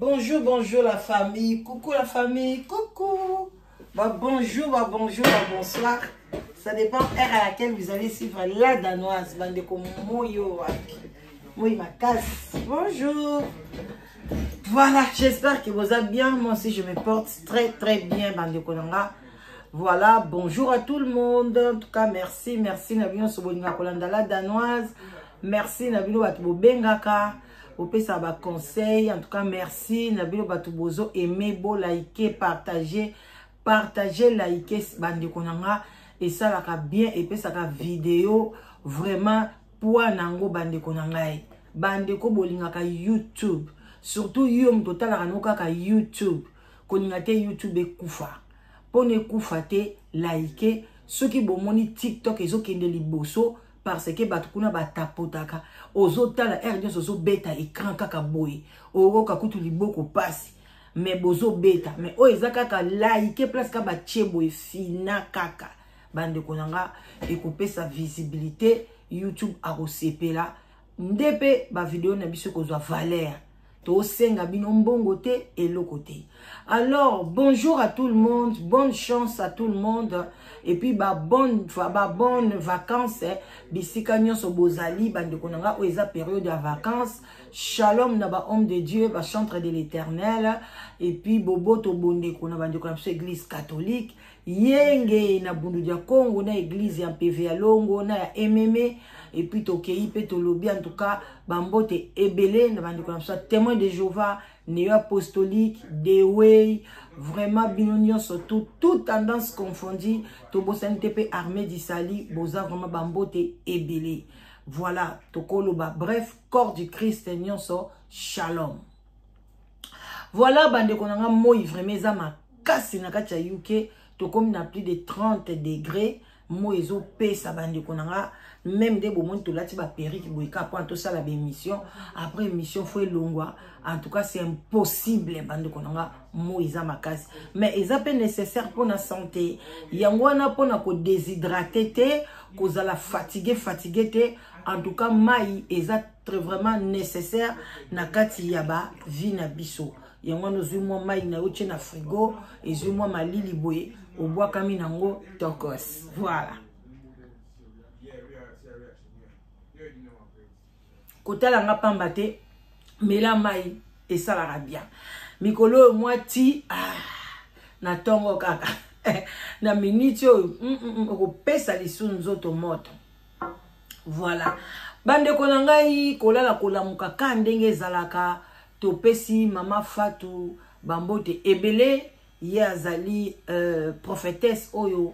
Bonjour, bonjour la famille. Coucou la famille. Coucou. Bah, bonjour, bah, bonjour, bah, bonsoir. Ça dépend l'heure à laquelle vous allez suivre la danoise. Bande comme Moyo. Moi, ma casse. Bonjour. Voilà, j'espère que vous allez bien. Moi aussi, je me porte très, très bien. Bande Konanga. Voilà, bonjour à tout le monde. En tout cas, merci. Merci, Nabino Sobolinga Kolanda la danoise. Merci, Nabino Batubo Bengaka. Ça va conseil. En tout cas, merci. Nabino Batubozo. Aimez, beau, liker, partager. Partager, liker, bande konanga. Et ça, là, bien. Et puis, ça, la vidéo. Vraiment, pour nango, bande konanga. Bande ko bolingaka YouTube. Surtout, yom total, anoka ka YouTube. Koningate YouTube et koufa. Pone koufa te, liker. Ceux qui bomoni TikTok, et ceux qui ne liboso. Parce que batukuna batapotaka ozo tala erdion sozo beta écran kaka boy oro kakutu liboko pasi mais bozo beta mais o ezaka ka like place ka bachebo e fina kaka bande konanga ekope sa visibilité YouTube a resepela ndepe ba vidéo na biso kozwa valeur to senga bino mbongo te et le côté. Alors bonjour à tout le monde, bonne chance à tout le monde et puis bonne vacances bisika nyonso bozali bande konanga o eza période de vacances. Shalom na ba homme de Dieu, ba chantre de l'Éternel et puis bobo to bonde kona bande kona église catholique yenge na bundu dia Congo na église ya PV ya Longo na ya MMA et puis tokei pe tolobi en tout cas bambote ebele na bande kona témoin de Jéhovah néo apostolique de way vraiment binonion surtout toute tendance confondue to bosante pe armée d'Isali boza vraiment bambote ebele. Voilà tokoloba bref corps du Christ nyonso shalom. Voilà bande konanga moi vraiment za makasi na kati ya UK to comme na plus de 30 degrés moi ezo pesa bande konanga même des moments to lati ba periki boika pour tout ça la émission après émission faut longwa en tout cas c'est impossible bande konanga moi za makasi mais ils peu nécessaire pour la santé yangwana pour na ko déshydrater te kozala fatigué te en tout cas mai eza très vraiment nécessaire na kati ya ba vie na biso yango nozui mo mai na oche na frigo ezui mo malili boye obwa kami nango tokos. Voilà kotala nga pamba te mela mai esalaka bien mikolo mwati na tongo kaka na minute okopesa lisu nzoto moto. Voilà bande konangai kolala kolamuka ka ndenge ezalaka topesi mama Fatou bambote ebele ye azali prophétesse oyo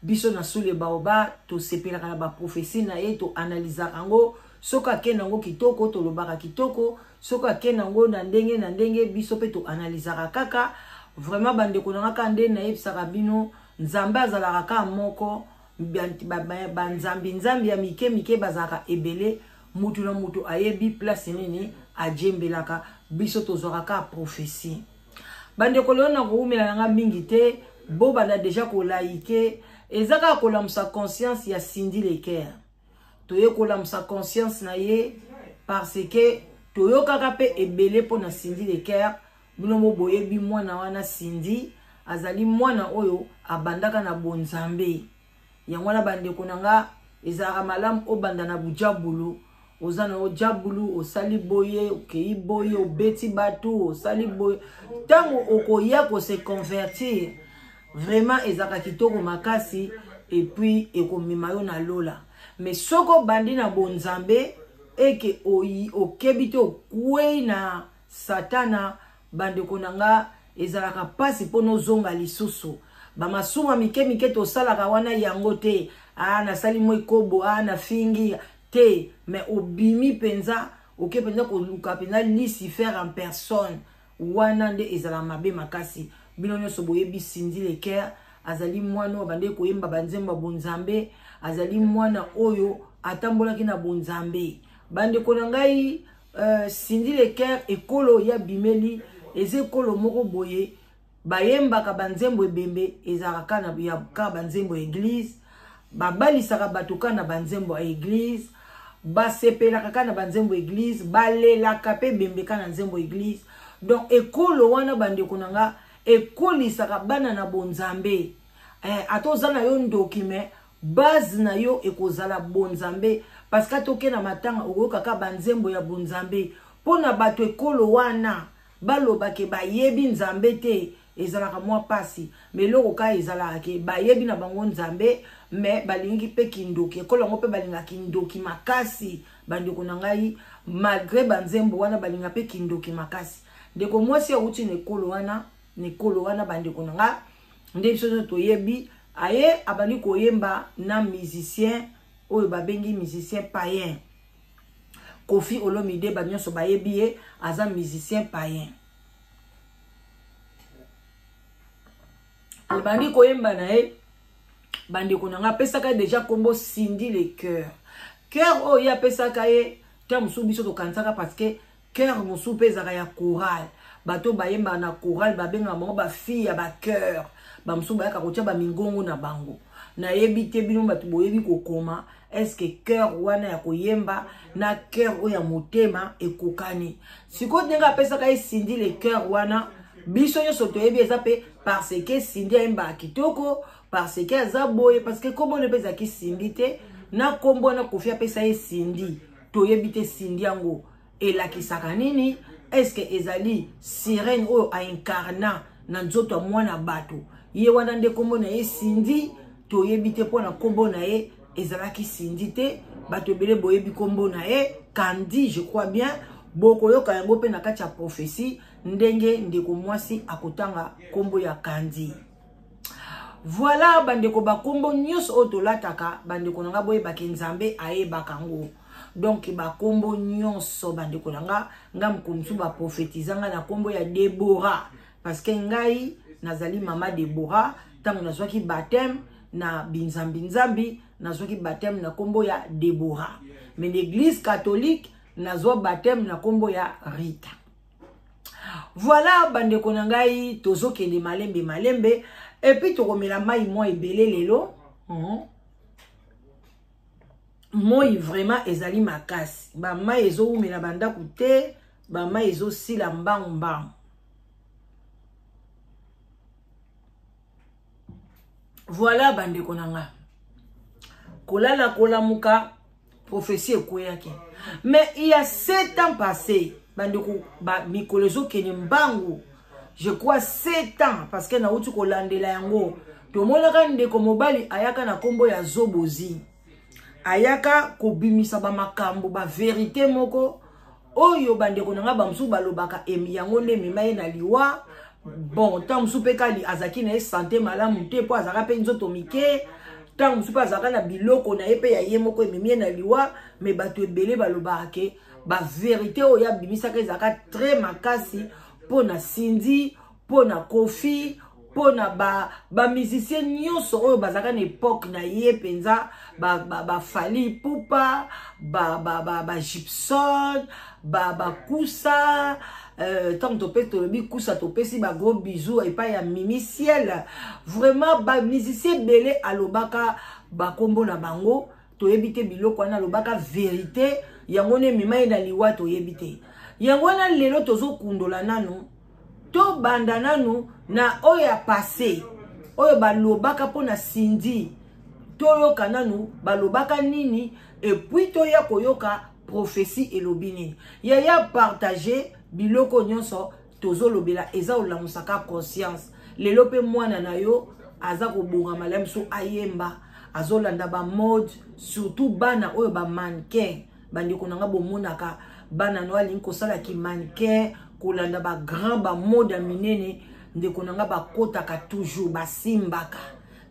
biso na sous le baoba to sepelaka na ba prophétie na ye to analyser kango soka kenango kitoko to lobaka kitoko soka kenango na ndenge biso pe to analyser kaka vraiment bande konanga ka nde na yebisaka bino nzambe azalaka ka moko nzambi ya mike bazaka ebele mutu na mutu ayebi place nini ajembelaka biso tozoraka prophétie. Bande kolona ko umela nga mingi te bo bana déjà ko laike ezaka ko lamsa conscience ya Cindy Leker toye ko lamsa conscience na ye parce que toyo kaka pe ebele pona Cindy Leker bino mo boyebi mwana wana Cindy azali mwana oyo abandaka na bonzambe yangwana bande konanga ezaka malam obanda na bujabulu ozana ojabulu osali boye okei boye obeti batu osali boye tango okoya ko se convertir vraiment ezaka kitoko makasi et puis ekomema yo na lola mais soko bandi na bonzambe eke oyi okebite okwei na satana bande konanga ezalaka pasi pono zonga lisusu bamasuma mike to salaka wana yango te na sali moi kobo na fingi te mais obimi penza oke penza ko luka penza Lucifer en personne wana nde ezala mabe makasi bino nyonso boyebi Cindy Leker azali mwana bande koyemba banzemba bonzambe azali mwana oyo atambolaki na bonzambe bande konangai Cindy Leker ekolo ya bimeli ezekolo moko boye bayembaka banzembo ebembe ezalaka na ya ka banzembo église babalisaka batuka na banzembo église basepelaka na banzembo église balelaka pe bembeka na nzembo église Donc ekolo wana bandeko nanga ekolisaka bana na bonzambe. Atoza na yo ndoki me base na yo ekozala bonzambe parce que toke na matanga okokaka banzembo ya bonzambe pona bato ekolo wana baloba ke bayebi nzambe te ezalaka mwa pasi mais loko ka ezalaka ke bayebi na bango nzambe mais balingi pe kindoki ekolo ngo pe balinga kindoki makasi bandeko na ngai malgré banzembo wana balinga pe kindoki makasi ndeko mwasi ya uti nekolo wana bandeko na nga nde biso toyebi aye abali koyemba na musicien oyo babengi musicien païen Koffi Olomide banyoso bayebi ye aza musicien païen bandi koyemba na ye bandeko na nga pesaka déjà kombo Cindy le cœur oyo apesaka ye ta musu biso tokansaka parce que cœur musu pezaka ya chorale bato bayemba na chorale babenga bango ba fille ya ba cœur ba musu bayaka kotia ba mingongo na bango na yebi te bino bato boyebi kokoma est-ce que cœur wana ya koyemba na cœur oya motema ekokani siko ndenga pesaka ye Cindy le cœur wana biso nyonso toyebi eza pe parce que Cindy ayemba kitoko parce que aza boye parce que kombo ne pesa ki Cindy te na kombo na Koffi apesa ye Cindy toyebi te Cindy yango elakisaka nini est-ce que ezali sirène oyo a incarna na nzoto mwana bato ye wana nde kombo na ye Cindy toyebi te pona kombo na ye ezalaki Cindy te bato ebele boyebi kombo na ye Candy je crois bien boko yoka yango pe na kati ya prophétie ndenge ndeko mwasi akotanga kombo ya Candy. Voilà bandeko ba kombo nyonso oyo tolataka bandeko nanga boyebaka nzambe ayebaka ngo. Donc ba kombo nyonso bandeko nanga nga mkonsu ba prophétisanga na kombo ya Deborah parce que ngai nazali mama Deborah tango nazwaki baptême na binzambi nazwaki baptême na kombo ya Deborah. Mais l'église catholique nazwa baptême na kombo ya Rita. Voilà bandeko nangai tozokende malembe et puis tokomela mai moi ebele lelo. Moi vraiment ezali makasi. Ba mai ezo umela banda kute, ba mai ezo sila mbang. Voilà bandeko nanga. Kolala kolamuka prophétie ekoyaki. Mais il y a 7 ans passés, bandeko ba mikolezo kene mbangu. Je crois 7 ans parce que na utu kolandela yango. To monaka ndeko mobali ayaka na kombo ya Zobozi. Ayaka kobimisa ba makambo ba vérité moko oyo bandeko nanga bamsu balobaka emi yango nde mimaye na liwa. Bon, tant musu pekali azaki na santé malamu te po azaka pe nzoto mike. Tant musu azaka na biloko na epe ya ye moko emimie na liwa, mais bato ebele balobaka ke ba vérité oyo abimisaka ezaka très makasi pona Cindy, pona Koffi, pona ba musicien nyonso oyo bazaka na époque na ye penza ba Fally Ipupa, ba Gibson, ba Kusa, tant topé tolobi Kusa topesi ba gros bisous et pas ya Mimi Ciel. Vraiment ba musicien belé alobaka ba kombo na bango to yebite biloko wana alobaka vérité yango ne mima na liwa to yebite. Yango na lelo tozo kundola nanu to banda nanu na oya passé oyo balobaka pona Cindy to yoka nanu balobaka nini et puis to ya koyoka prophétie elobini ya partager biloko nyonso tozo lobela eza olamusaka conscience lelo pe mwana na yo aza kobonga malamu so ayemba azolanda ba mode surtout bana oyo ba mannequin bandiko nanga bomonaka bana no alingi kosala ki mannequin kolanda ba grand ba mode minene ndeko nanga bakotaka toujours basimbaka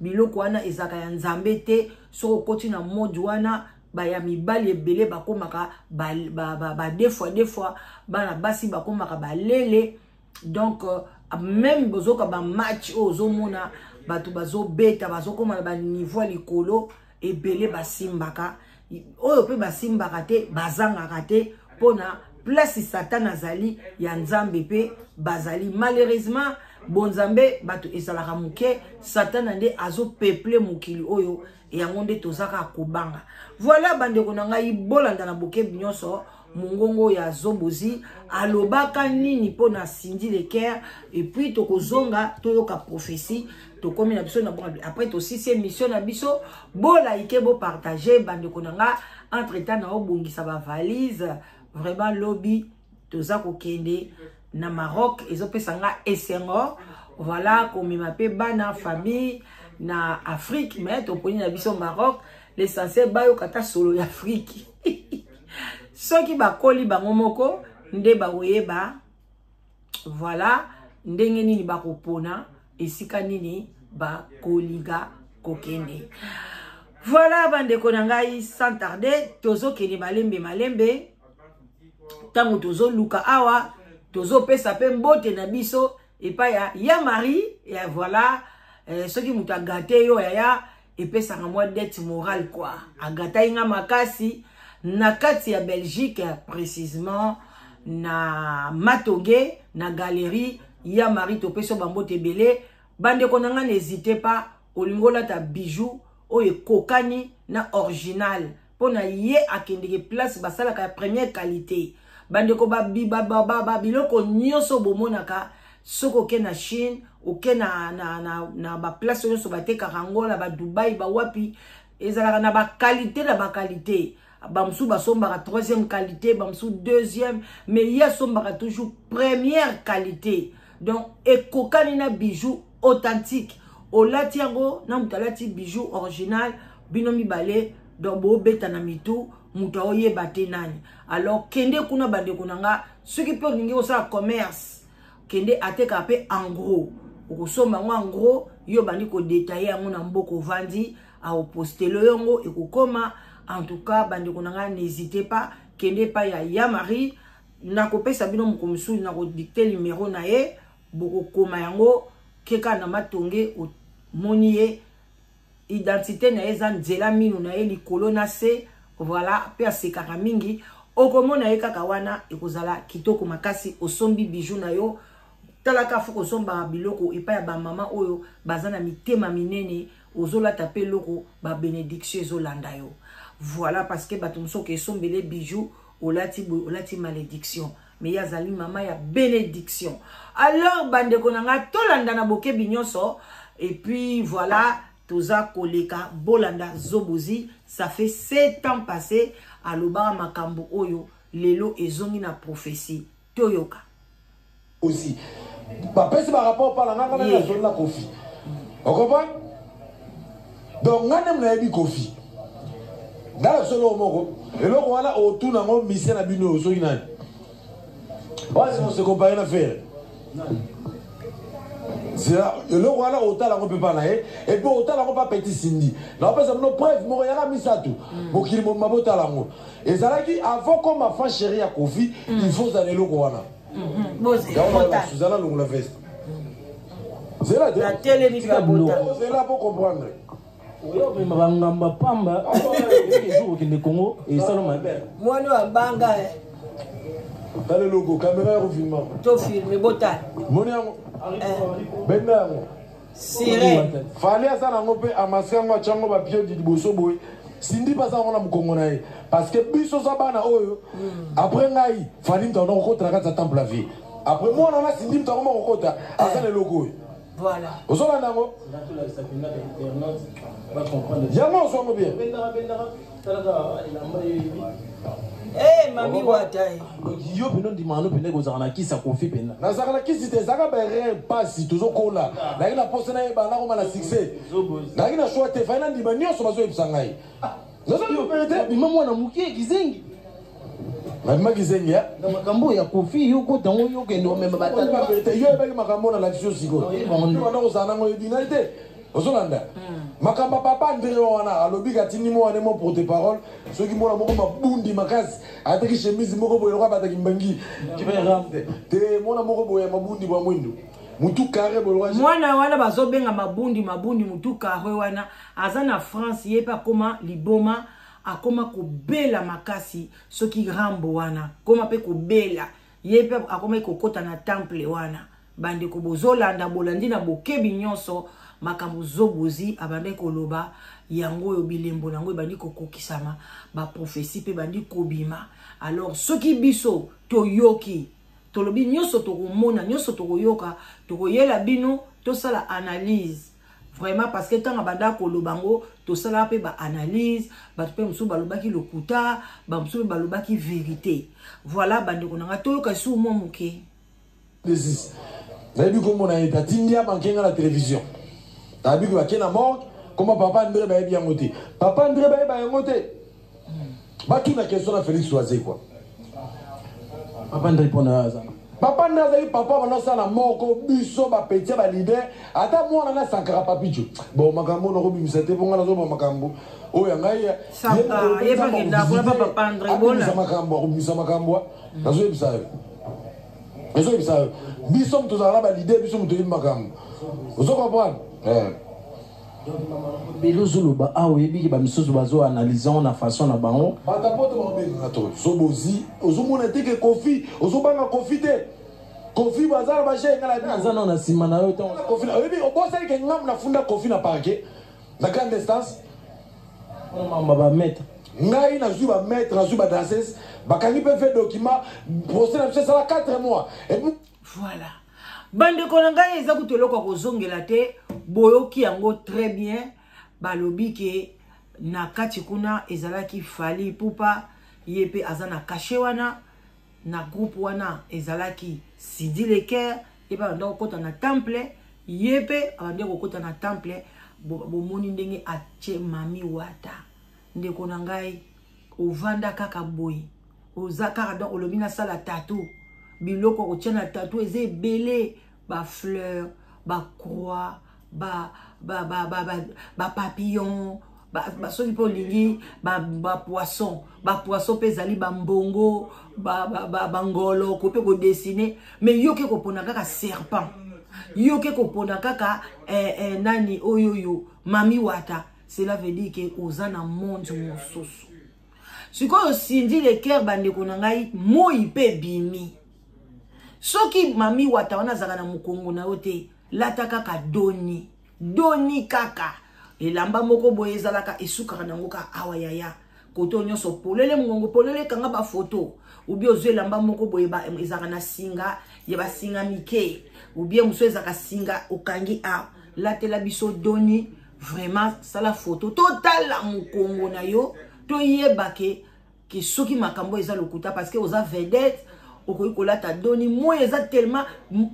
biloko wana ezaka ya nzambe te so okoti na mode wana ba ya mibali ebele bakomaka deux fois bana basi bakomaka balele donc même bozoka ba match ozomona bato bazobeta bazokoma ba niveau likolo ebele basimbaka oyo pe basimbaka te bazangaka te pona place Satan azali ya nzambe pe bazali malheureusement bonzambe bato ezalaka muke Satan ande azo peuple mukili oyo yango nde tozaka kobanga. Voilà bandeko na ngai bolanda na boke nyonso mongongo ya Zobozi alobaka nini po na Cindy Leker et puis tokozonga toyoka prophétie to komi na biso na bon après to 6e mission na biso bo like bo partager bande konanga entre temps na obongisa ba valise vraiment lobby toza ko kende na Maroc ezopesa nga esengo voilà comme m'appelle bana famille na Afrique mais to poni na biso Maroc l'essentiel bayo kata solo ya Afrique soki bakoli bango moko nde baoyeba voilà ndenge nini bakopona esika nini bakoliga kokende voilà bandeko na ngai sans tarder tozo kende malembe tango tozo luka awa tozo pesa pe mbote na biso epa ya Marie et voilà soki mutu agate yo ya epesa nga moi dette morale quoi agata inga makasi na kati ya Belgique précisément na Matoge na galerie ya Marie to peso bambote belé bande konanga n'hésitez pas olingola ta bijou oye kokani na original pona ye akendeke place basala ka première qualité bande ko ba biloko nyoso bomonaka soko ke na Chine oke na ba place nyoso bateka rangola ba Dubai ba wapi ezalaka na ba qualité bamsou basombaka 3e qualité bamsou 2e mais ya sombaka toujours première qualité donc ekokani na bijou authentique olati yango na mutalati bijou original bino mibale donc bo beta na mitu muta oyeba te nani alors kende kuna bande kunanga soki pe ningi osala commerce kende ateka pe en gros okosomba ngo en gros yo bandi ko détailler yango na mboko vandi a opostelo yango ekokoma. En tout cas, n'hésitez pas, kende pa ya Marie, na kopesa bino mukomusu na ko dicter numéro na ye, boko koma yango keka na matonge o monier identité na ye za nzela minu na ye likolo na se, voilà, pe asekaka mingi, okomona ye kaka wana ekozala kitoko makasi osombi bijou na yo, talaka foko somba biloko epa ya ba mama oyo bazana mitema minene ozola tape loko ba bénédiction ezolanda yo. Voilà parce que batumso ke sombele bijoux olati malédiction mais yazali mama ya bénédiction. Alors bande konanga tolanda na boke binyonso et puis voilà toza koleka bolanda Zobozi ça fait 7 ans passé à loba makambo oyo lelo ezongi na prophétie toyoka aussi ba pesi ba rapport par la ngana na zone la Kofi on comprend donc ngana na yebi Kofi dans solo moko et le voilà autour na ngo mission na bino so inani vas-y on se compare na faire c'est là le voilà autant la ngo peut pas na et puis autant la ngo pas petit Cindy na pas ça no preuve mo ya misatu bokili mo mabota la ngo et ça là qui avant comme enfant chéri à Kofi il faut aller le wana Suzana la veste c'est là la télé ni ka bota c'est là pour comprendre. Oui, mais ma ngamba pamba jour qui ne Congo et ça non moi no abanga dans le logo caméra refilmant to filmer bota moniango benda siré fallait ça nango pe amasango chango ba pio di boso boy Cindy pas ça on a mukongo na parce que biso za bana oyo après ngai fallait ndona ko tra ka temple la vie après moi on a Cindy ndona ko kota asa le logo. Voilà. Vous avez un eh, mamie Watai. Yo peno di mano pene kozana kisa Kofi pena. Na zakala kisi te zaka bere passe toujours kola. Na ina poste na ba na ko mala succès. Na ina choix te fa na ndi ba nyoso bazo ebisangai. Nazo yo pete bima mwana mukie kizengi. Na bima kizengi ya. Na makambo ya Kofi yo ko tango yo kende o mema batata. Yo ebe makambo na l'action siko. Yo na ko sana ngo dinalité. Ozolanda. Makamba papa ndire wana alobi katini mo wane mo porte parole soki mona moko mabundi makasi ataki chemise moko boye kwa bataki mbangi ramte te mona moko boye mabundi bwa mwindo mutu carré boye mwana wana bazobenga mabundi mutu carré wana azana France yepa koma liboma akoma kobela makasi soki rambo wana koma pe kobela yepa akoma kokota na temple wana bande ko bozolanda bolandi na bokebi nyonso makambo zobozi abande koloba yango yo bilembo nango bandi kokokisama ba prophétie pe bandi kobima. Alors soki biso toyoki tolobi nyonso tokomona nyonso tokoyoka tokoyela bino tosala analyse vraiment parce que tant abanda kolobango tosala pe ba analyse ba pe musu balobaki lokuta ba musu balobaki vérité. Voilà bande konanga toyoka su mo muke Desis. Nabi comme on a été tindia banquer à la télévision. Nabi ko akena mort comment papa André ba bien ngoté. Papa André ba ngoté. Ba tout na question na Félix Oisé quoi. Papa André pona ça. Papa André papa wana sala moko biso ba petit ba leader ata moi na sankara papicho. Bon makambo no robi misete bonga na zo bon makambo. Oh ya ngai samba yeba kenda ko papa André bona. Bisa makambo. Na zo bisa. Eso bisa. Biso mtu za ba leader biso mtu yima makambo. Ozo comprendre? Belozoloba awe biki ba misusu bazo analyser na façon na bango. Batapoto ba benga to. Sobozi, ozomona teke Kofi, ozobanga Kofi te. Kofi bazala ba jenga la Naza na sima na yo to. Kofi na obi obosa ke ngam na funda Kofi na parquet. La grande distance. Mama ba mettre. Ngai na zuba mettre na zuba danseuse, bakani pe fait document procès na ça 4 mois. Et voilà. Bande konanga eza kutoloko kozongela te boyoki yango très bien balobi ke na kati kuna ezalaki fali pupa yepe azana caché wana na groupe wana ezalaki Sidi Leker yepe anda kokota na temple yepe anda kokota na temple bomoni ndenge atie Mami Wata ndeko na ngai ovanda kaka boy ozaka donc olobi na sala tatou biloko ko tiana tatou eze belé ba fleur ba croix ba papillon ba soki po lingi ba poisson pezali ba mbongo ba ngolo ko pe ko dessiner mais yoke ko pona kaka serpent yoke ko pona kaka nani oyoyo Mami Wata. Cela veut dire que ozana monde mosusu sikoyo Sidi Leker bande konangai moi pe bimi soki Mami Wata wana zaka na mukongo na yote lata kaka doni kaka elamba moko boye ezalaka esuka na ngoka awa yaya koto nyonso polele mungongo polele kanga ba photo ou bien ozo elamba moko boye ba ezaka na singa ye ba singa mike ou bien muso ezaka singa okangi a latela biso doni vraiment ça la photo total la mukongo na yo to yebake ke soki makambo eza lokuta parce que oza vedette okoikola ta doni moi eza tellement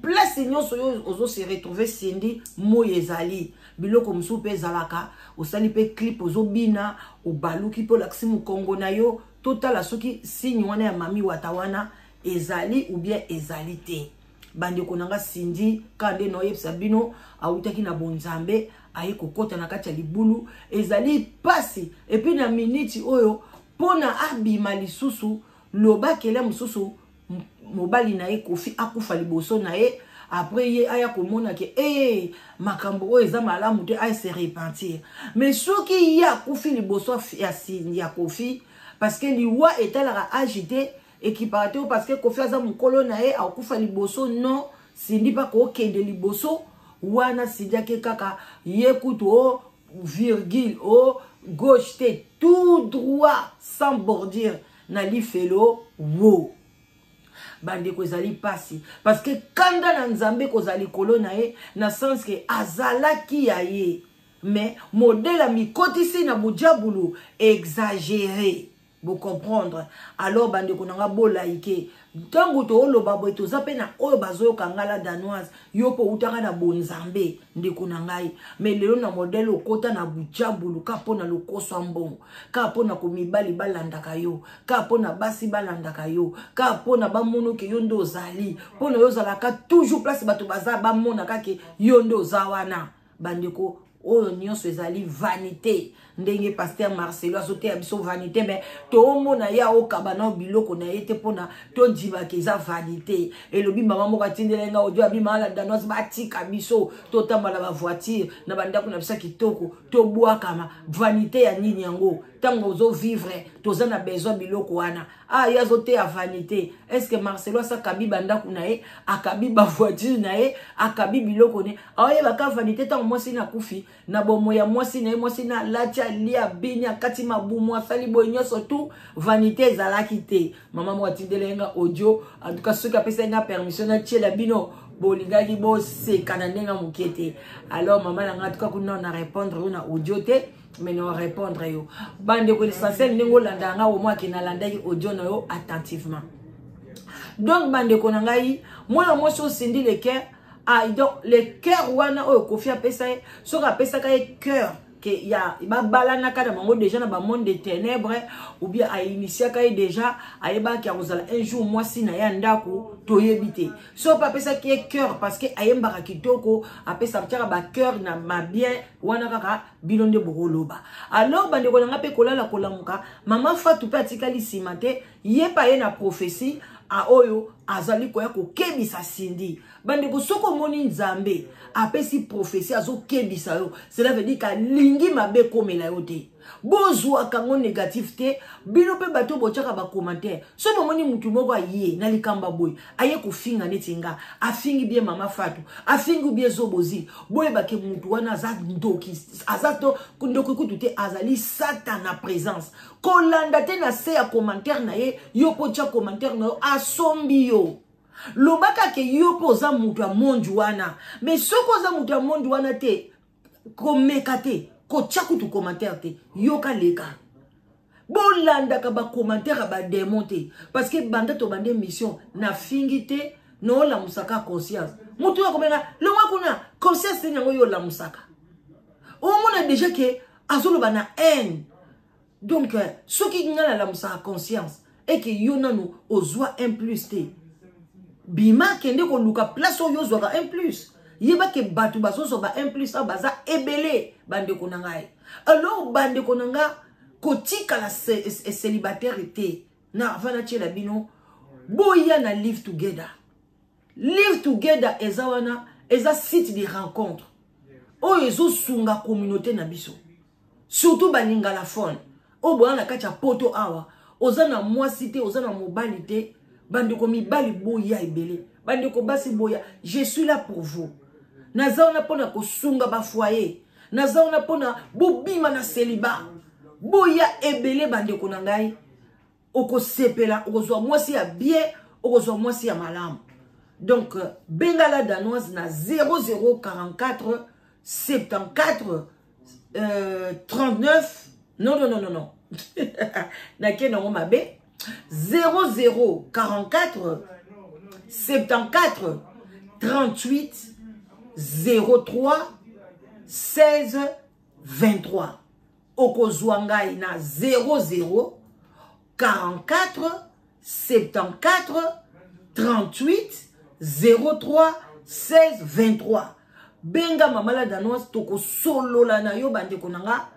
place nyonso yo ozo se retrouver Sindi moi ezali biloko musu pe zalaka osali pe clip ozo bina obaluki po laksi mukongo na yo total soki signe wana ya Mami Wata wana ezali ou bien ezali te bande konanga Sindi kande no yebisa bino awutaki na bonzambe aye kokota na kati ya libulu ezali pasi et puis na minute oyo pona abima lisusu lobakele mususu mobali na ye Kofi akufa liboso na ye après ye aya komona ke makambo oyo eza malamu te ay se repentir mais soki ye akufi liboso ya Kofi parce que liwa etalaka agité équiparateur parce que Kofi aza mukolo na ye akufa liboso non Sindi pa ko kende liboso wana Sindi kaka ye kutu o virgule o gauche te tout droit sans bordure na lifelo wo bande ko ezali pasi parce que kanda na nzambe ko zali kolona ye na sens que azalaki ya ye mais modèle mikotisi na bujabulu exagéré vous comprendre alors bande ko nanga bolaike tango to oloba boy to zape na oyo bazoyo kangala danoise yo po utaka na bonzambe ndeko na ngai mais lelo na modèle okota na bujabulu ka pona lokoso mbongo ka pona komibali balandaka yo ka pona basi balandaka yo ka pona bamono ke yo ndo zali pona yo zalaka toujours place bato baza bamona kake yo ndo zawana bandeko oyo nyonso ezali vanité ndenge pasteur Marcelo azote ya biso vanité mais to mona ya okabana biloko na yete pona to dibaka eza vanité elobi mama moko atindelenga odio abima la danoise batika biso to tambala ba voiture na bandako na bisa kitoko to bwakama vanité ya nini yango tant bozo vivre toza na besoin biloko wana ah yazo te a vanité est-ce que Marcelo sa kabi banda kunae akabi ba voiture nae akabi biloko ne aye ba ka vanité tant moi si na kufi na bomo ya moi si na lacha lia binya kati mabumu asali boyo surtout vanité zala kité maman moi tindelenga audio en tout cas ceux qui appellent ça permission na tiela bino bolingaki bo se kanandenga mukete alors maman na en tout cas kuna na répondre na audio te mais non répondre yo bande ko l'essentiel ndingo landa nga au moins ki na landa audio na yo attentivement donc bande ko ngai moi so sindi le cœur ah donc le cœur wana o kofi apesa so ka pesa ka cœur que ya ba balana kada mango déjà na ba monde des ténèbres ou bien a initié ka déjà ayeba ki azala un jour moi si na ya ndako toyebite so pa pesa ki cœur parce que ayemba ka kitoko apesa ptaka ba cœur na ma bien wana kaka bilonde bokoloba alors bande ko nga pe kolala kolamuka mama Fatou pe atikali simate yepa ye na prophétie a oyo azali ko ya ko kebisa sindi bande ko soko moni nzambe apesi prophétie azo kebisa yo cela veut dire ka lingi mabe komela yo te bozwa kango négatif te bino pe bato bochaka ba commentaire so moni mutu moko aye na likamba boy aye ko finga netinga afingi bien mama Fatou afingi bien zobozi boy ba ke mutu wana za ndoki azato kundoki kutute azali satan na présence kolanda te na se ya commentaire na ye yo pocha commentaire na yo asombi yo lobaka ke yo poza mutu ya mondu wana mais soko za mutu ya mondu wana te komeka te ko tchakutu commentaire te yo ka leka bolanda ka ba commentaire ba démonter parce que banda to bande mission na fingite no la musaka conscience mutu ya komena le mwa kuna conscience nyango yo la musaka o mona déjà que azolo bana haine donc ce qui ngala la musaka conscience et que yo nanu ozwa un plus te bima kende ko luka place yo zwa un plus yeba ke batu baso so ba un plus a baza ebele bande ko nangai alors bande ko nanga kotika la célibataire te na vana chela bino boya na live together ezawana eza site de rencontre o ezo sunga communauté na biso surtout baninga la phone o boya na kacha poto awa ozana mwasi te ozana mobali te bande ko mibali boya ebele bande ko basi boya je suis là pour vous nazaona pona ko sunga ba foyer nazaona pona bobima na célibat boya ebele bande ko nangai oko sepela oko zo mwasi ya bien oko zo mwasi ya malamu donc bengala danoise na 0044 74 39 non na kena ngoma be 0044 74 38 03 16 23 okozwangai na 00 44 74 38 03 16 23 benga mamala danoise toko solo la na yo bande konanga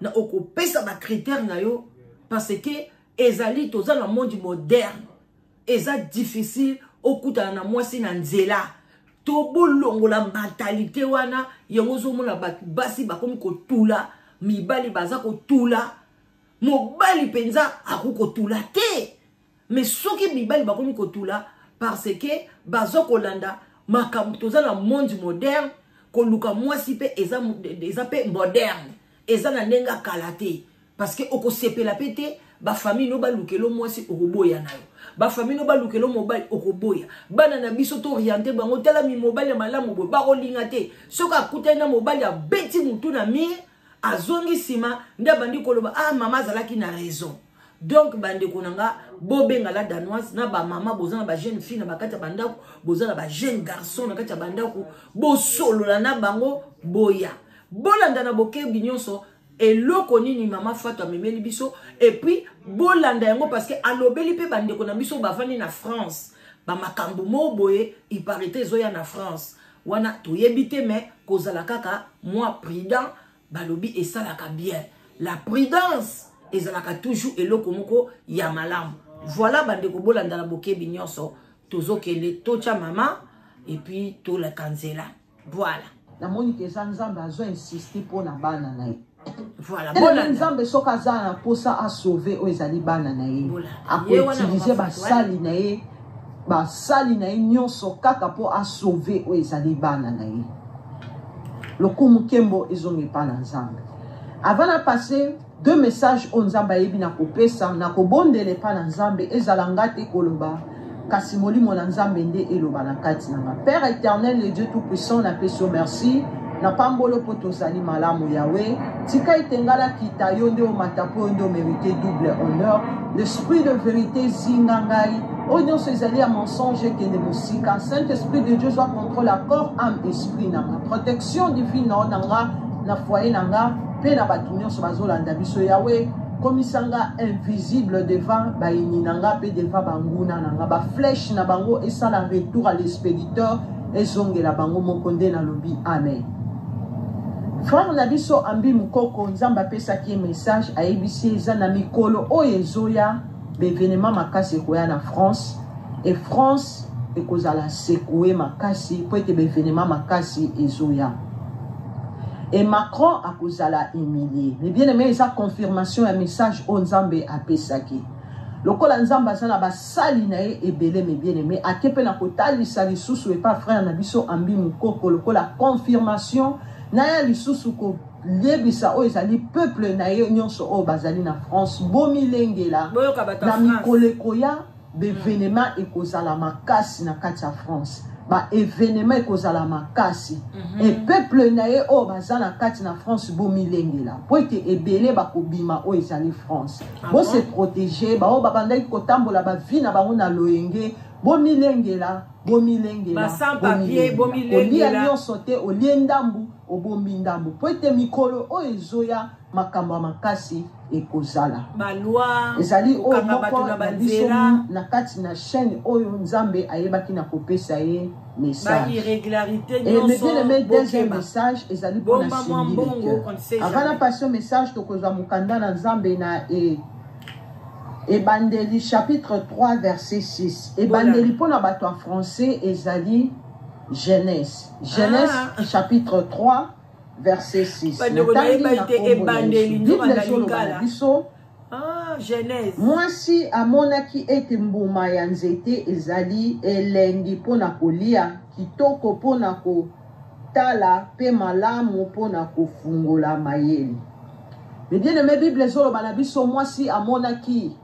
na okopesa ba critère na yo parce que ezali toza na monde moderne eza difficile okuta na mwasi na nzela to bolongola mentalité wana yango zo mona basi bakomi kotula mibali baza kotula mobali penza akukotula te mais soki mibali bakomi kotula parce que bazo kolanda makambo toza na monde moderne koluka mwasi pe eza pe moderne eza na ndenga kala te parce que okosepela pete ba famille no balukelo mwasi okoboya nayo ba famille no balukelo mobali okoboya bana na biso to orienté bango tala mi mobali ya malamu bo ba kolinga te soka kutana mobali ya beti mutu na mi azongi sima nda bandi koloba ah mama zalaki na raison donc bande konanga bobenga la danoise na ba mama bozana ba jeune fille na bakata bandako bozana ba jeune garçon na kata bandako bo solo na bango boya bolanda na boke binyonso eloko nini mama Fatou amemeli biso et puis bolanda yango parce que alobeli pe bande ko na biso bavani na France ba makambo mo boye il paraît zoya na France wana toyebite mais kozala kaka moi prudent balobi esalaka bien la prudence ezalaka toujours eloko moko ya malamu voilà bande ko bolanda na boke binyonso tozokele tocha mama et puis to la kanzela voilà la moni ke nzambe azo insister pour na bana na ye Voilà, Nzambe soka zana posa a sauver o ezali bana na ye. A ko utiliser basali na ye. Basali na ye nyonso kaka po a sauver o ezali bana na ye. Lokumu kembo ezongi pa na Nzambe. Avant de passer deux messages on Nzamba yebi na kopesa na kobondele pa na Nzambe ezalanga te koloba kasi molimo na Nzambe nde eloba na kati na Père éternel le Dieu tout puissant na peso merci. Na pambolo poto zali malamu Yahweh tika itengala kita yonde o matapo ndo mérité double honneur l'esprit de vérité zingangai onyo se zali a mensonge que de musika Saint-Esprit de Dieu soit contrôle à corps âme esprit nanga protection divine nanga na foyer nanga pe na batunyo so bazolanda biso Yahweh komisanga invisible devant baini nanga pe devant banguna nanga ba flèche na bango et ça la retour à l'expéditeur et zongela bango mokonde na lobi amen. Frère Nabiso Ambi Mukoko Nzamba pesa ki message a ebisi eza na mikolo oyezoya bevenema makasi koya na France et France ekozala sekoué makasi po ete bevenema makasi ezoya et Macron akozala humilié. Mais bien aimé eza confirmation un message o Nzambe a pesa ki lokola Nzamba sana basali na ye ebele mais bien aimé akepe na kotalisa lisusu et pas frère Nabiso Ambi Mukoko lokola confirmation Naya lisusu ko liebisa o ezali peuple na ye nyonso o bazali na France bomi lengela na mikole koya bevenema ekozala makasi na kati ya France ba événement ekozala makasi et peuple na ye o bazala na kati na France bomi lengela po ete ebele bakobima o ezali France bo se protéger ba o babandaki kotambola ba vie na bango na loyenge bomi lengela sans papier bomi lengela nyonso te olie ndambu obombi ndambu po ete mikolo o ezoya makambo makasi ekozala balwa ezali o moko na kati na chaîne oyo Nzambe ayebaki na kopesa ye message irrégularité nyonso et deuxième message ezali pour na sindi avant na passer message tokozwa mukanda na Nzambe na Ebandeli chapitre 3 verset 6 Ebandeli pour na bato en français ezali Genèse chapitre 3 verset 6 Genèse mwasi amonaki ete mbuma ya nzete ezali elengi pona kolia kitoko pona kotala pe malamu pona kofungola mayele. Mais bien aimé Bible ezoloba na biso mwasi amonaki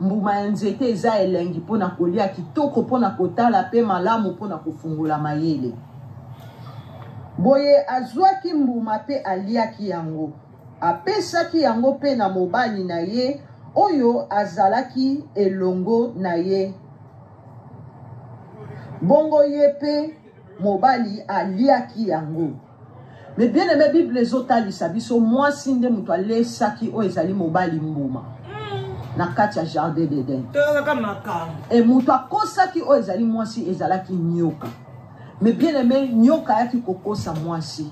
mbuma ya nzete eza elengi pona kolia kitoko pona kotala pe malamu pona kofungola mayele. Boye azwaki mbuma pe aliaki yango apesaki yango pe na mobali na ye oyo azalaki elongo na ye bongo ye pe mobali aliaki yango. Mais bien aimé Bible ezotalisa biso mwasi nde mutu alesaki oyo ezali mobali mbuma na kati ya jardin d'Eden et mutu akosaki oyo ezali mwasi ezalaki nyoka. Mais bien aimé nyoka yaki kokosa mwasi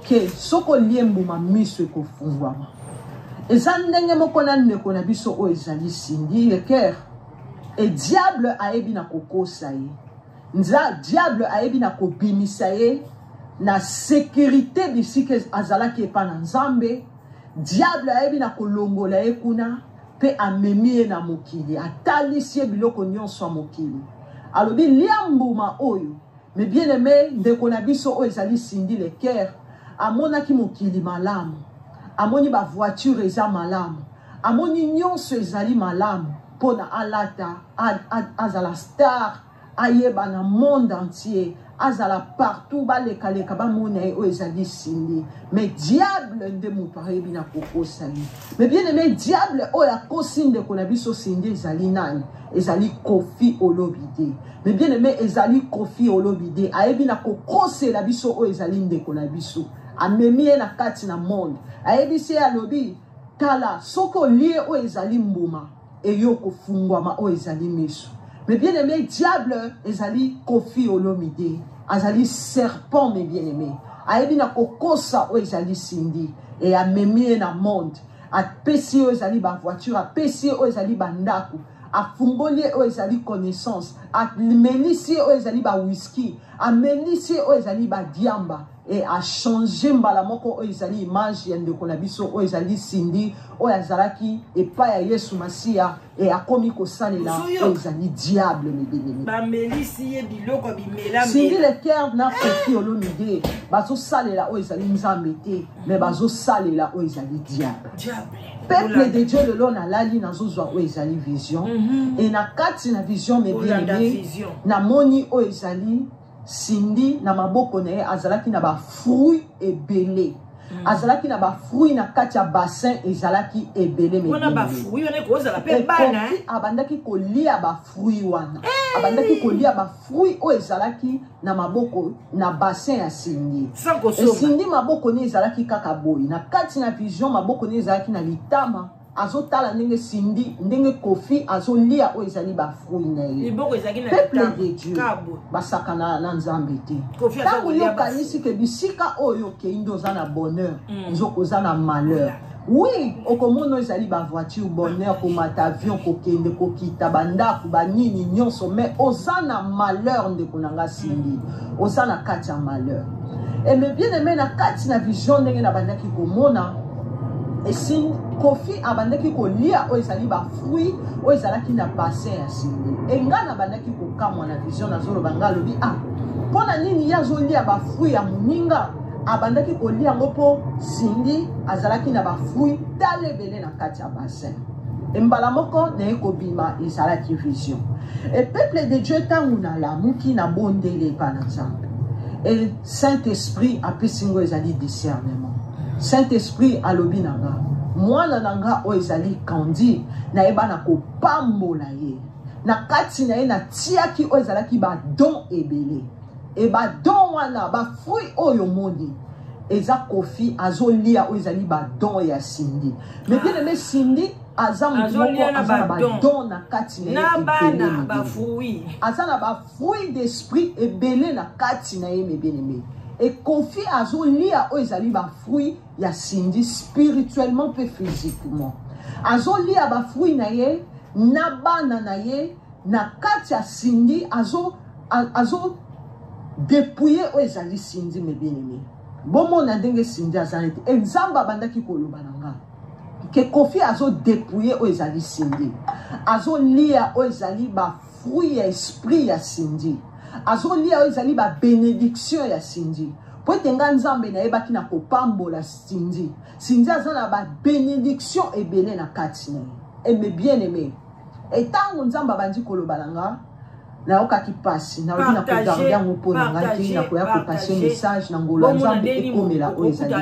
ke soko lie mbuma miso ekofungwama eza ndenge moko na ndeko na biso oyo ezali sindi le cœur et diable ayebi na kokosa ye diable ayebi na kobimisa ye na sécurité bisike azalaki epa na Nzambe diable ayebi na kolongola ye kuna pe amemi ye na mokili atalisi ye biloko nyonso ya mokili alobi lia mbuma oyo. Mais bien aimé ndeko na biso oyo ezali sindi le cœur amonaki mokili malamu amoni ba voiture eza malamu amoni nyonso ezali malamu pona alata azala star ayeba na monde entier azala partout baleka bamona ye oyo ezali sindi. Mais diable nde moto ayebi na kokosa ye. Mais bien aimé diable oyo akosi ndeko na biso sindi ezali nani ezali Kofi Olomide. Mais bien aimé ezali Kofi Olomide ayebi na kokosela biso oyo ezali ndeko na biso amemi ye na kati na monde ayebi se alobi tala soko lie oyo ezali mbuma eyo kofungwama oyo ezali miso. Mais bien aimé diable ezali Kofi Olomide azali serpent. Mais bien aimé ayebi na kokosa oyo ezali sindi et amemi ye na monde apesi oyo ezali ba voiture apesi oyo ezali bandako afungoli oyo ezali connaissance amelisi oyo ezali ba whisky amelisi oyo ezali ba diamba et a changé mbala moko oyo ezali image ya ndeko na biso oyo ezali Cindy oyo azalaki epai ya Yesu Masiya et akomi kosalela oyo ezali diable mebele Cindy le cœur na Kofi Olomide bazo salela oyo ezali nzambe te mais bazo salela oyo ezali diable. Peuple de Dieu le long à la ligne nazozwa oyo ezali vision et na kati na vision mebele na moni oyo ezali Cindy na maboko na ye azalaki na ba fruit ebele azalaki na ba fruit na kati ya bassin ezalaki ebele mebele ba fruit on ekozala pe bana abandaki kolia ba fruit wana abandaki kolia ba fruit o ezalaki na maboko na bassin ya Cindy et Cindy maboko ne ezalaki kaka boy na kati na vision maboko ne ezalaki na litama azotala ndenge Cindy ndenge Kofi azolia o ezali ba fruit na ye peuple de Dieu basakana na nzambe te tango yokanisi ke bisika oyo okei oza na bonheur oza na malheur oui okomona ezali ba voiture bonheur komata avion kokende kokita bandako banini nyonso mais oza na malheur ndeko na nga Cindy oza na kati ya malheur et me bien aimé na kati na vision ndenge na bandaki komona et si Kofi abandaki kolia o ezali ba fruit o ezalaki na bassin ya Cindy et nga na bandaki kokamwa na vision na zolo banga lobi pona nini ya zolia ba fruit ya muninga abandaki kolia ngo po Cindy azalaki na ba fruit talebele na kati ya bassin et mbala moko na ekobima ezalaki vision et peuple de Dieu tangu na lamuki na bondele pa na nzambe et Saint-Esprit apesi ngo ezali discernement Saint-Esprit alobi nanga mwana nanga o ezali kandi na eba na kopambola ye na kati na ye na tiaki o ezalaki ba don ebele e ba don wana ba fruit oyo moni eza Kofi azolia o ezali ba don ya Cindy mais bien aimé Cindy aza ba don na kati na ye ba fruit aza na ba fruit d'esprit ebele na kati na ye me bien aimé. Et Kofi azolia o ezali ba fruit ya Cindy spirituellement pe physiquement. Azolia ba fruit na ye na bana na ye na kati ya Cindy azo dépouiller o ezali Cindy me bien aimé. Bomo na ndenge Cindy azali te. Nzamba bandaki koloba nanga. Que Kofi azo dépouiller o ezali Cindy. Azolia o ezali ba fruit ya esprit ya Cindy. Azolia o ezali ba bénédiction ya Cindy. Po tenga nzambe na yebaki na kopambola Cindy. Cindy azana ba bénédiction ebele na kati na. Et me bien aimé. Et tango nzamba bandi koloba nanga na okaki pasi na obi na ko garder ngo po na ngaki na ko ya ko passer message na ngolo nzambe ekomela o ezali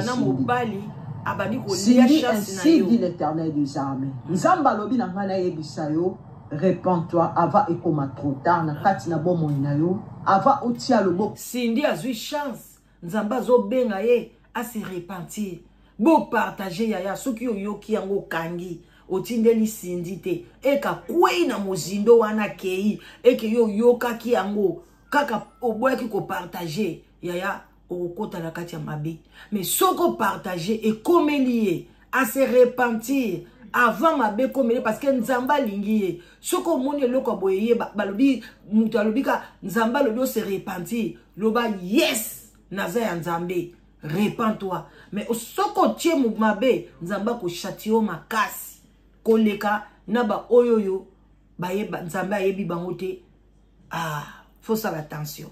Cindy. Ainsi dit l'Éternel des armées. Nzamba lobi na ngana yebisa yo répands-toi avant ekoma trop tard na kati na bomo na yo avant otia lobo. Cindy a eu chance nzamba zo benga ye a se repentir bo partager yaya soki yoki yango kangi otindeli Cindy te eka kwei na mozindo wana kei eke yo yoka ki yango kaka oboyaki ko partager yaya okota na kati ya mabe mais soko partager et comme lié à se repentir avant mabe komele parce que nzamba lingi soko moni loko boyeye balobi mutu alobika nzamba lobi se repentir loba yes naza ya nzambe repens-toi mais soko tie mu mabe nzamba ko chatio makasi koleka na ba oyoyo bayeba nzamba yebi bango te faut faire attention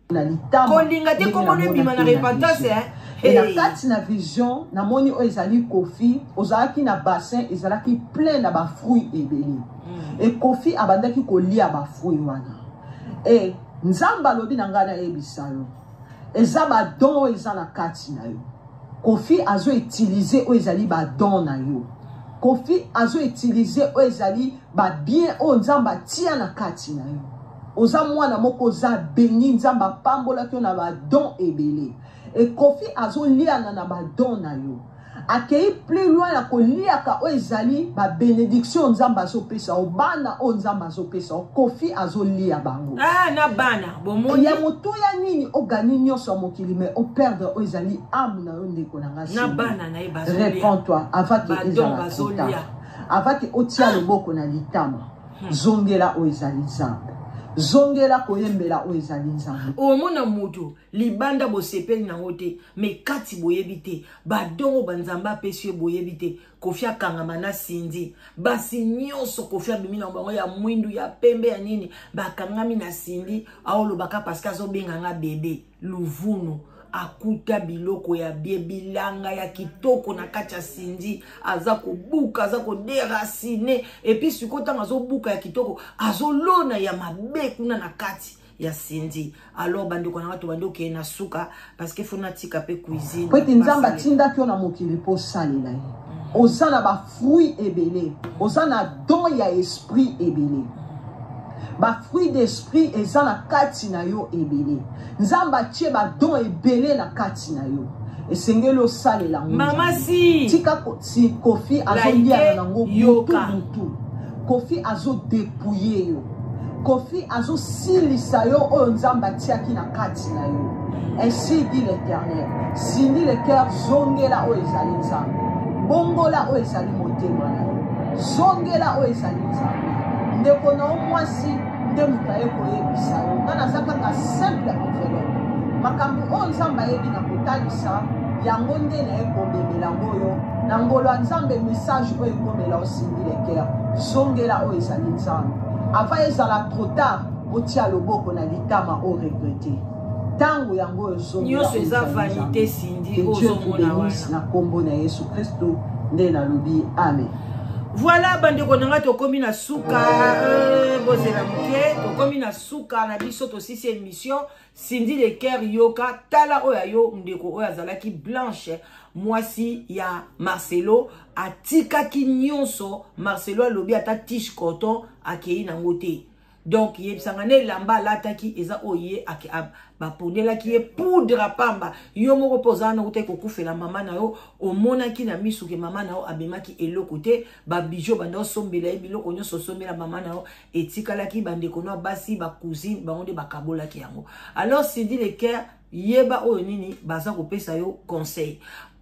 kolinga te komone bima na repentance et na kati na vision na moni o ezali Kofi ozalaki na bassin ezalaki plein na ba fruit ebele et Kofi abandaki kolia ba fruit wana et nzamba lobi na ngana yebisa yo eza ba don eza na kati na yo Kofi azo utiliser o ezali ba don na yo Kofi azo utiliser o ezali ba bien o nzamba tia na kati na yo oza mwana moko za béni nzamba pambola ki na ba don ebele et Kofi azo liana na ba don na yo akei plus loin ya koliaka o ezali ba bénédiction nzamba azo pesa obana o nzamba azo pesa Kofi azo lia bango na bana bomoni ya moto ya nini o gani nyonso mokili mais o perdre o ezali âme na yo ndeko na ngasi na bana na ibazo réponds-toi avant que ezala avant que otia loboko na litama zongela o ezali nzambe zongela koyembela o ezali nzambe omona moto libanda bosepeli nango te me kati boyebi te badongo banzamba apesi ye boyebi te Kofi akangama na Cindy basi nyonso Kofi abimi na bango ya mwindu ya pembe ya nini bakangami na Cindy aolobaka parce que azobenganga bebe luvunu akuta biloko ya bilanga ya kitoko na kati ya Cindy aza kobuka aza koderacine et puis sikota azobuka ya kitoko azolona ya mabe kuna na kati ya Cindy alors bande ko na watu bande ke na suka parce que fona tika pe cuisine peut nzamba tinda ki ona mokili po salela osana ba fruit ebele osana don ya esprit ebele ba fruit d'esprit ezana kati na yo ebele nzamba tie ba don ebele na kati na yo esengelo salela mama si tika si Kofi azolia nango mutu Kofi azo dépouiller yo Kofi azo silisa yo o nzamba tiaki na kati na yo ainsi dit l'Éternel sindi le cœur zongela o ezali nzambe bongola o ezali motema na yo zongela o ezali nzambe ndeko na mwasi nde muta ye koyebisa yo ngana zakaka simple enveloppe makambo o nzamba yebi na kotalisa yango nde na ye kobebela ngoyo na ngolo ya nzambe message oyo ekomela osindi le cœur zongela o ezali nzambe avant ezala trop tard otia loboko na litama o regretter tango yango nyonso eza vanité Cindy ozomona wana na kombo na Yesu Kristo nde nalobi amen. Voilà bandeko nanga tokomi na suka bozela muke tokomi na suka na biso to sisi émission Cindy le cœur yoka tala oya yo ndeko oya zalaki Blanche mwasi ya Marcelo atikaki nyonso Marcelo alobi ata tiche coton akei nango te donc yebisangane lamba lataki eza oye ake ba pondela ki e poudre pamba yo moko pozana ute kokufela mama na yo omonaki na misuke mama na yo abemaki eloko te ba bijo banda sombela biloko nyonso sombela mama na yo etikalaki bandeko no basi ba cousine bango ba kabolaki yango alors Cindy le cœur yeba oyo nini baza kopesa yo conseil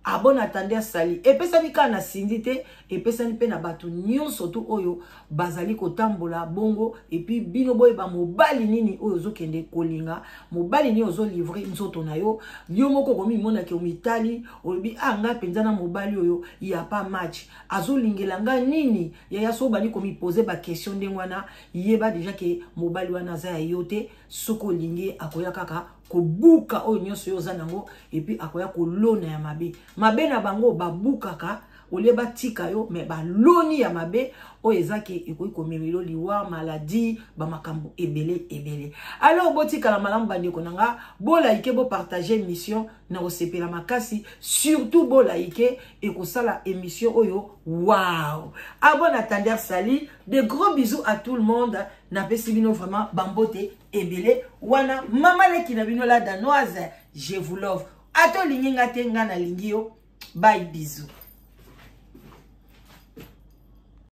a bon attendeur sali epesani ka na Cindy te epesani pe na bato nyonso tu oyo bazali kotambola bongo et puis bino boy ba mobali nini oyo zokende kolinga mobali ni ozo livrer nzoto na yo yo moko komi mona ke omitali obi anga penzana mobali oyo ya pa match azolingela nga nini ya so bali komi poser ba question ndengwana yeba déjà ke mobali wana za yo te soko lingi akoya kaka kobuka oyo nyonso yo zanango et puis akoya kolona ya mabe na bango babukaka oleba tika yo me baloni ya mabe oyo ezaki ekoyi komemelo liwa maladie ba makambo ebele alors botika la malamu bandeko nanga bo like bo partager émission na osepela makasi surtout bo like et ko sala émission oyo wow abon attendeur sali de gros bisous à tout le monde na pesi bino vraiment bambote ebele wana mama leki na bino la danoise je vous love ato lingi nga te nga na lingi yo bye bisous.